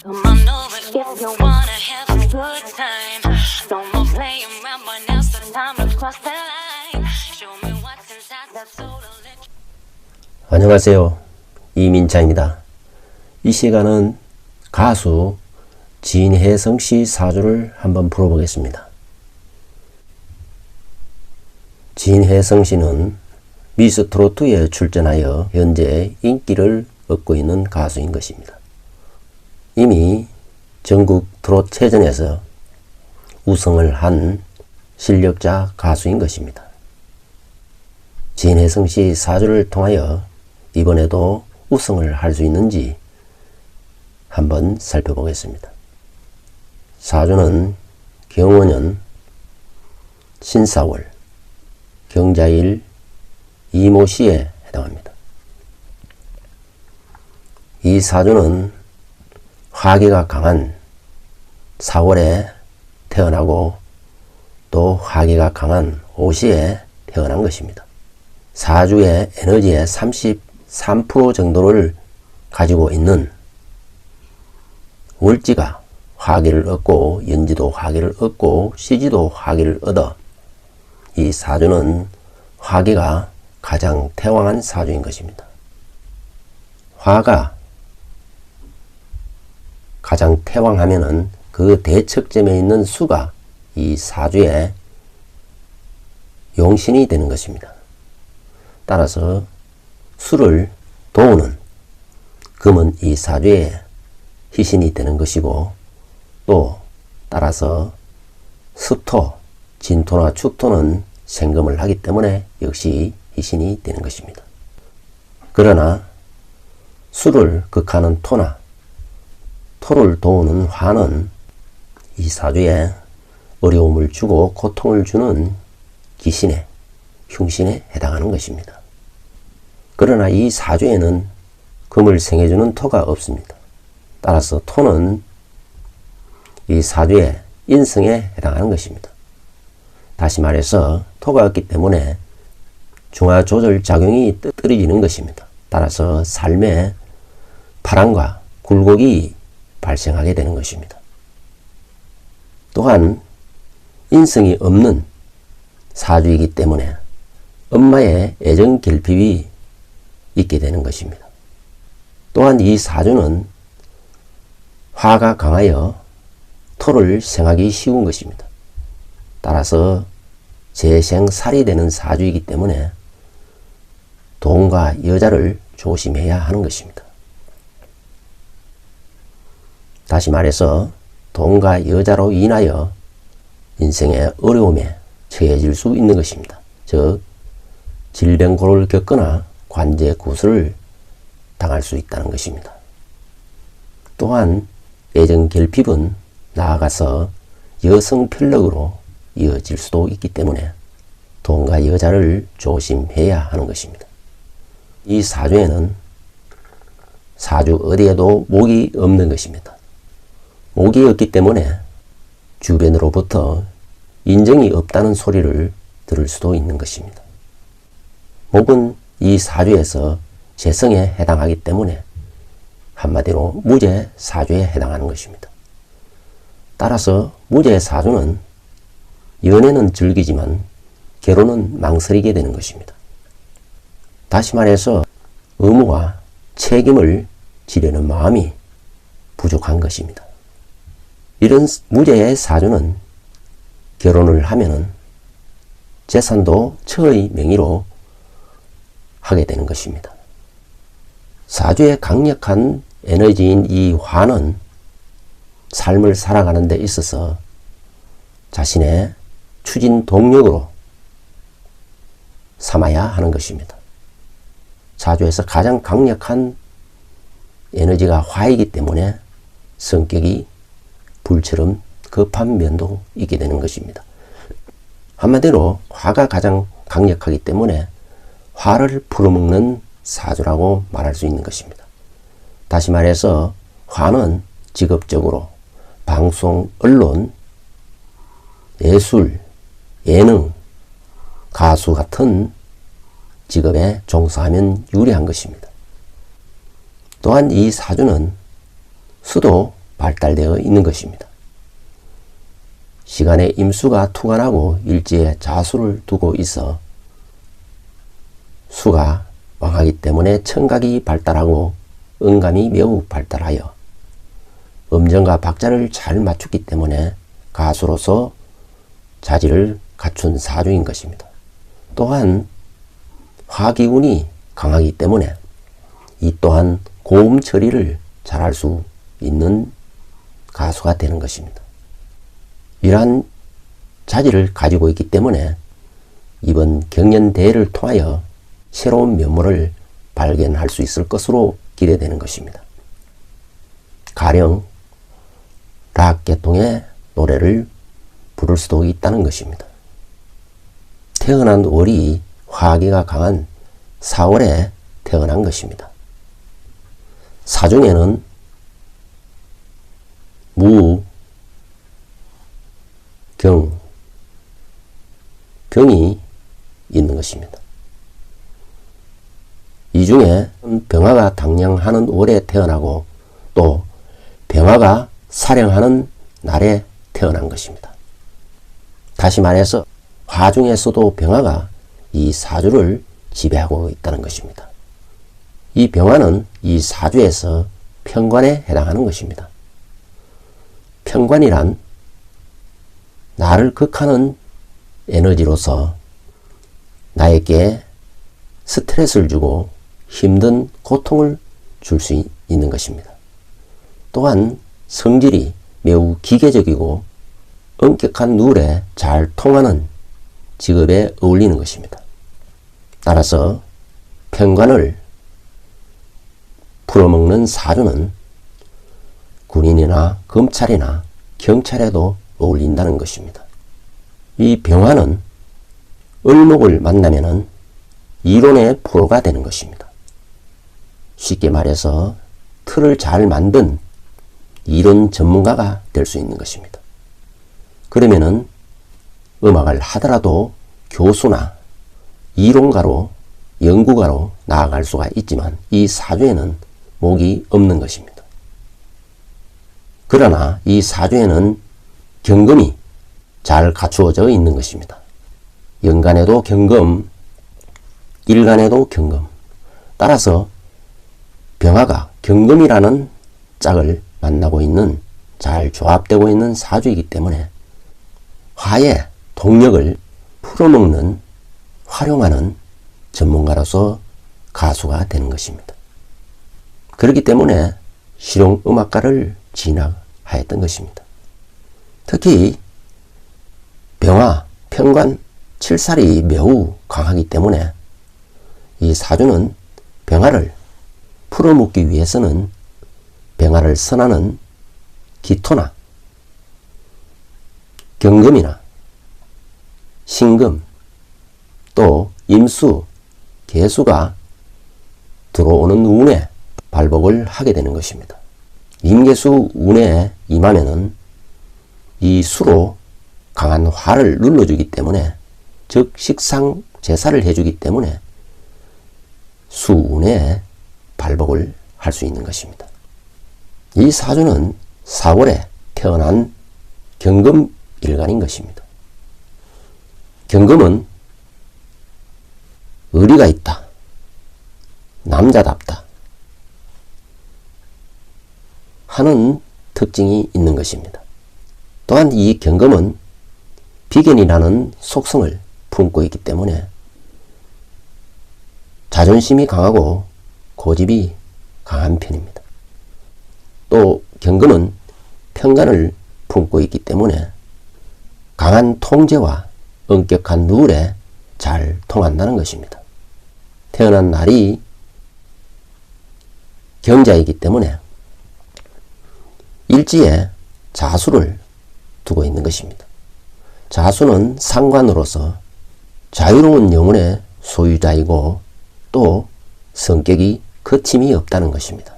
Come on over if you wanna have a good time. No more playing around, but now's the time to cross the line. Show me what's inside that soul. 안녕하세요. 이민창입니다. 이 시간은 가수 진혜성 씨 사주를 한번 풀어보겠습니다. 진혜성 씨는 미스 트로트에 출전하여 현재 인기를 얻고 있는 가수인 것입니다. 이미 전국 트로트체전에서 우승을 한 실력자 가수인 것입니다. 진혜성 씨 사주를 통하여 이번에도 우승을 할 수 있는지 한번 살펴보겠습니다. 사주는 경원년, 신사월, 경자일, 이모시에 해당합니다. 이 사주는 화기가 강한 4월에 태어나고 또 화기가 강한 오시에 태어난 것입니다. 사주의 에너지의 33% 정도를 가지고 있는 월지가 화기를 얻고 연지도 화기를 얻고 시지도 화기를 얻어 이 사주는 화기가 가장 태왕한 사주인 것입니다. 화가 가장 태왕하면은 그 대척점에 있는 수가 이 사주의 용신이 되는 것입니다. 따라서 수를 도우는 금은 이 사주의 희신이 되는 것이고, 또 따라서 습토, 진토나 축토는 생금을 하기 때문에 역시 희신이 되는 것입니다. 그러나 수를 극하는 토나 토를 도우는 화는 이 사주에 어려움을 주고 고통을 주는 기신에, 흉신에 해당하는 것입니다. 그러나 이 사주에는 금을 생해주는 토가 없습니다. 따라서 토는 이 사주의 인성에 해당하는 것입니다. 다시 말해서 토가 없기 때문에 중화조절 작용이 떨어지는 것입니다. 따라서 삶에 파랑과 굴곡이 발생하게 되는 것입니다. 또한 인성이 없는 사주이기 때문에 엄마의 애정 결핍이 있게 되는 것입니다. 또한 이 사주는 화가 강하여 토를 생하기 쉬운 것입니다. 따라서 재생살이 되는 사주이기 때문에 돈과 여자를 조심해야 하는 것입니다. 다시 말해서 돈과 여자로 인하여 인생의 어려움에 처해질 수 있는 것입니다. 즉 질병고를 겪거나 관제 구술을 당할 수 있다는 것입니다. 또한 애정 결핍은 나아가서 여성 편력으로 이어질 수도 있기 때문에 돈과 여자를 조심해야 하는 것입니다. 이 사주에는 사주 어디에도 목이 없는 것입니다. 목이 없기 때문에 주변으로부터 인정이 없다는 소리를 들을 수도 있는 것입니다. 목은 이 사주에서 재성에 해당하기 때문에 한마디로 무재 사주에 해당하는 것입니다. 따라서 무재 사주는 연애는 즐기지만 결혼은 망설이게 되는 것입니다. 다시 말해서 의무와 책임을 지려는 마음이 부족한 것입니다. 이런 무재의 사주는 결혼을 하면은 재산도 처의 명의로 하게 되는 것입니다. 사주의 강력한 에너지인 이 화는 삶을 살아가는 데 있어서 자신의 추진 동력으로 삼아야 하는 것입니다. 사주에서 가장 강력한 에너지가 화이기 때문에 성격이 불처럼 급한 면도 있게 되는 것입니다. 한마디로 화가 가장 강력하기 때문에 화를 풀어먹는 사주라고 말할 수 있는 것입니다. 다시 말해서 화는 직업적으로 방송, 언론, 예술, 예능, 가수 같은 직업에 종사하면 유리한 것입니다. 또한 이 사주는 수도 발달되어 있는 것입니다. 시간에 임수가 투관하고 일지에 자수를 두고 있어 수가 왕하기 때문에 청각이 발달하고 음감이 매우 발달하여 음정과 박자를 잘 맞추기 때문에 가수로서 자질을 갖춘 사주인 것입니다. 또한 화기운이 강하기 때문에 이 또한 고음 처리를 잘할 수 있는 가수가 되는 것입니다. 이러한 자질을 가지고 있기 때문에 이번 경연대회를 통하여 새로운 면모를 발견할 수 있을 것으로 기대되는 것입니다. 가령 락 계통의 노래를 부를 수도 있다는 것입니다. 태어난 월이 화기가 강한 4월에 태어난 것입니다. 사중에는 무, 경, 병이 있는 것입니다. 이 중에 병화가 당령하는 월에 태어나고 또 병화가 사령하는 날에 태어난 것입니다. 다시 말해서 화 중에서도 병화가 이 사주를 지배하고 있다는 것입니다. 이 병화는 이 사주에서 편관에 해당하는 것입니다. 편관이란 나를 극하는 에너지로서 나에게 스트레스를 주고 힘든 고통을 줄 수 있는 것입니다. 또한 성질이 매우 기계적이고 엄격한 룰에 잘 통하는 직업에 어울리는 것입니다. 따라서 편관을 풀어먹는 사주는 군인이나 검찰이나 경찰에도 어울린다는 것입니다. 이 병화는 을목을 만나면은 이론의 프로가 되는 것입니다. 쉽게 말해서 틀을 잘 만든 이론 전문가가 될 수 있는 것입니다. 그러면은 음악을 하더라도 교수나 이론가로 연구가로 나아갈 수가 있지만 이 사주에는 목이 없는 것입니다. 그러나 이 사주에는 경금이 잘 갖추어져 있는 것입니다. 연간에도 경금, 일간에도 경금. 따라서 병화가 경금이라는 짝을 만나고 있는, 잘 조합되고 있는 사주이기 때문에 화의 동력을 풀어먹는, 활용하는 전문가로서 가수가 되는 것입니다. 그렇기 때문에 실용음악가를 진학하였던 것입니다. 특히 병화, 편관, 칠살이 매우 강하기 때문에 이 사주는 병화를 풀어먹기 위해서는 병화를 선하는 기토나 경금이나 신금 또 임수, 개수가 들어오는 운에 발복을 하게 되는 것입니다. 임계수 운에 임하면은 이 수로 강한 화를 눌러주기 때문에, 즉 식상 제사를 해주기 때문에 수운에 발복을 할 수 있는 것입니다. 이 사주는 4월에 태어난 경금 일간인 것입니다. 경금은 의리가 있다, 남자답다 하는 특징이 있는 것입니다. 또한 이 경금은 비견이라는 속성을 품고 있기 때문에 자존심이 강하고 고집이 강한 편입니다. 또 경금은 편관을 품고 있기 때문에 강한 통제와 엄격한 룰에 잘 통한다는 것입니다. 태어난 날이 경자이기 때문에 일지에 자수를 두고 있는 것입니다. 자수는 상관으로서 자유로운 영혼의 소유자이고 또 성격이 거침이 없다는 것입니다.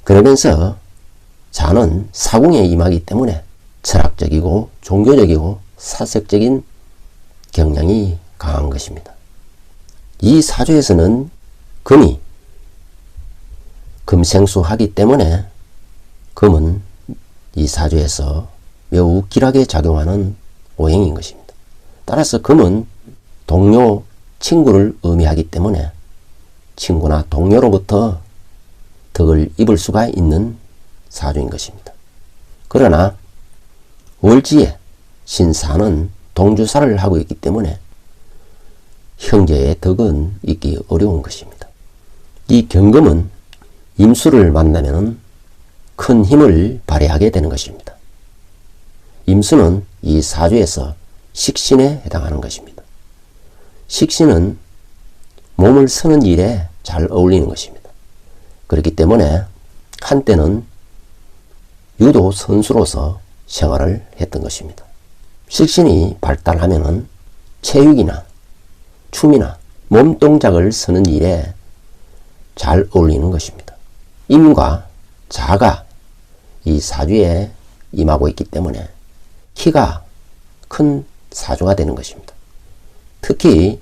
그러면서 자는 사궁에 임하기 때문에 철학적이고 종교적이고 사색적인 경향이 강한 것입니다. 이 사주에서는 금이 금생수하기 때문에 금은 이 사주에서 매우 길하게 작용하는 오행인 것입니다. 따라서 금은 동료, 친구를 의미하기 때문에 친구나 동료로부터 덕을 입을 수가 있는 사주인 것입니다. 그러나 월지에 신사는 동주사를 하고 있기 때문에 형제의 덕은 있기 어려운 것입니다. 이 경금은 임수를 만나면 큰 힘을 발휘하게 되는 것입니다. 임수는 이 사주에서 식신에 해당하는 것입니다. 식신은 몸을 쓰는 일에 잘 어울리는 것입니다. 그렇기 때문에 한때는 유도 선수로서 생활을 했던 것입니다. 식신이 발달하면은 체육이나 춤이나 몸동작을 쓰는 일에 잘 어울리는 것입니다. 임과 자가 이 사주에 임하고 있기 때문에 키가 큰 사주가 되는 것입니다. 특히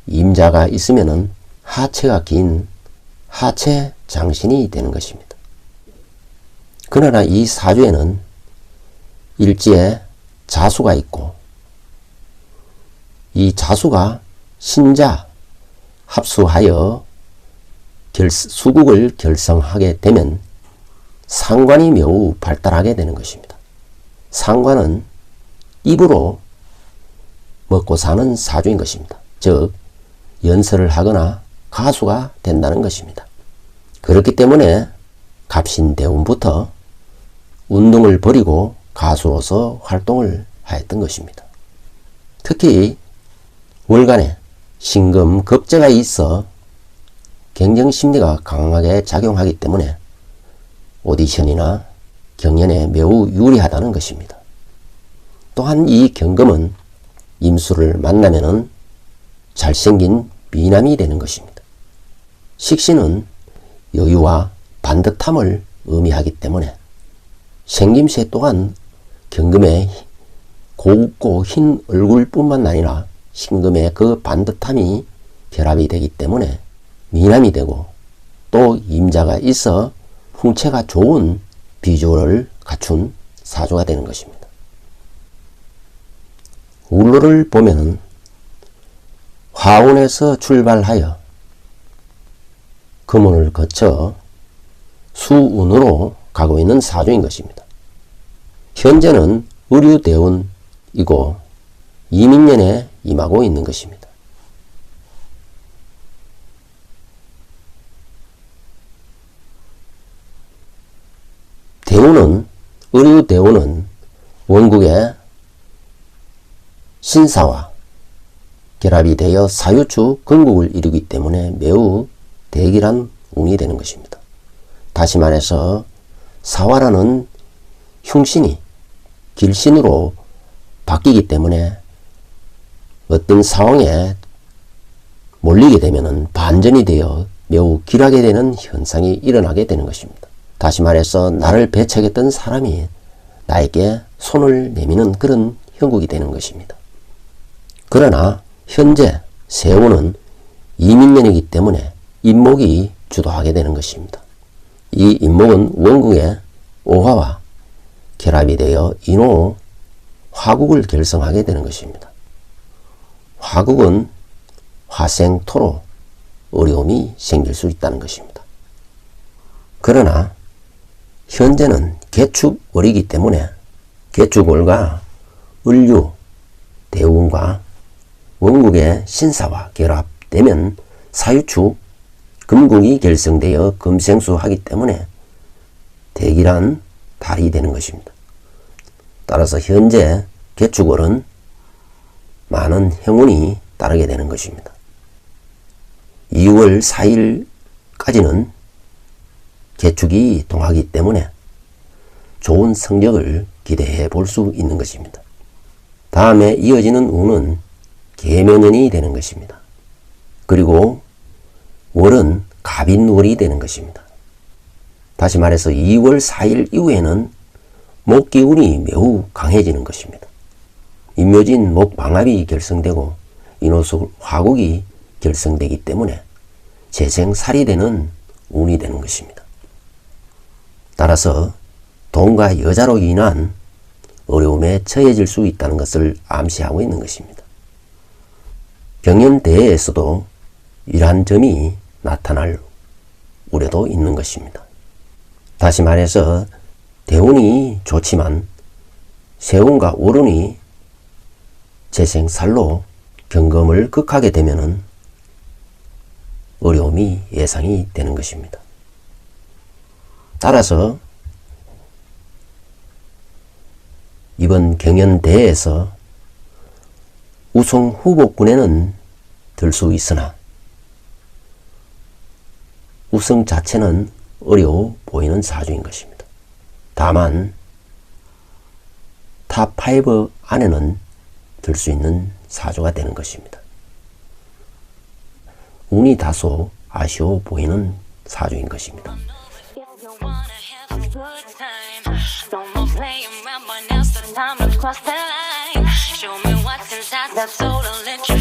임자가 있으면은 하체가 긴 하체 장신이 되는 것입니다. 그러나 이 사주에는 일지에 자수가 있고 이 자수가 신자 합수하여 수국을 결성하게 되면 상관이 매우 발달하게 되는 것입니다. 상관은 입으로 먹고 사는 사주인 것입니다. 즉 연설을 하거나 가수가 된다는 것입니다. 그렇기 때문에 갑신대운부터 운동을 버리고 가수로서 활동을 하였던 것입니다. 특히 월간에 신금 급제가 있어 경쟁심리가 강하게 작용하기 때문에 오디션이나 경연에 매우 유리하다는 것입니다. 또한 이 경금은 임수를 만나면은 잘생긴 미남이 되는 것입니다. 식신은 여유와 반듯함을 의미하기 때문에 생김새 또한 경금의 곱고 흰 얼굴뿐만 아니라 신금의 그 반듯함이 결합이 되기 때문에 미남이 되고 또 임자가 있어 풍채가 좋은 비주얼을 갖춘 사주가 되는 것입니다. 울로를 보면은 화운에서 출발하여 금운을 거쳐 수운으로 가고 있는 사주인 것입니다. 현재는 의류대운이고 이민년에 임하고 있는 것입니다. 대운은 의류대운은 원국의 신사와 결합이 되어 사유축 건국을 이루기 때문에 매우 대길한 운이 되는 것입니다. 다시 말해서 사화라는 흉신이 길신으로 바뀌기 때문에 어떤 상황에 몰리게 되면 반전이 되어 매우 길하게 되는 현상이 일어나게 되는 것입니다. 다시 말해서 나를 배척했던 사람이 나에게 손을 내미는 그런 형국이 되는 것입니다. 그러나 현재 세운은 이민년이기 때문에 인목이 주도하게 되는 것입니다. 이 인목은 원국의 오화와 결합이 되어 인호 화국을 결성하게 되는 것입니다. 화국은 화생토로 어려움이 생길 수 있다는 것입니다. 그러나 현재는 개축월이기 때문에 개축월과 을류, 대운과 원국의 신사와 결합되면 사유축, 금국이 결성되어 금생수하기 때문에 대길한 달이 되는 것입니다. 따라서 현재 개축월은 많은 행운이 따르게 되는 것입니다. 2월 4일까지는 개축이 동하기 때문에 좋은 성적을 기대해 볼 수 있는 것입니다. 다음에 이어지는 운은 계묘년이 되는 것입니다. 그리고 월은 갑인월이 되는 것입니다. 다시 말해서 2월 4일 이후에는 목기운이 매우 강해지는 것입니다. 임묘진 목방합이 결성되고 인호술 화국이 결성되기 때문에 재생살이 되는 운이 되는 것입니다. 따라서 돈과 여자로 인한 어려움에 처해질 수 있다는 것을 암시하고 있는 것입니다. 경연대회에서도 이러한 점이 나타날 우려도 있는 것입니다. 다시 말해서 대운이 좋지만 세운과 월운이 재생살로 경금을 극하게 되면 어려움이 예상이 되는 것입니다. 따라서 이번 경연대회에서 우승 후보군에는 들 수 있으나 우승 자체는 어려워 보이는 사주인 것입니다. 다만 탑5 안에는 들 수 있는 사주가 되는 것입니다. 운이 다소 아쉬워 보이는 사주인 것입니다. If you wanna have a good time, no more playing around, but now's the time to cross the line. Show me what's inside that soul, I'll let you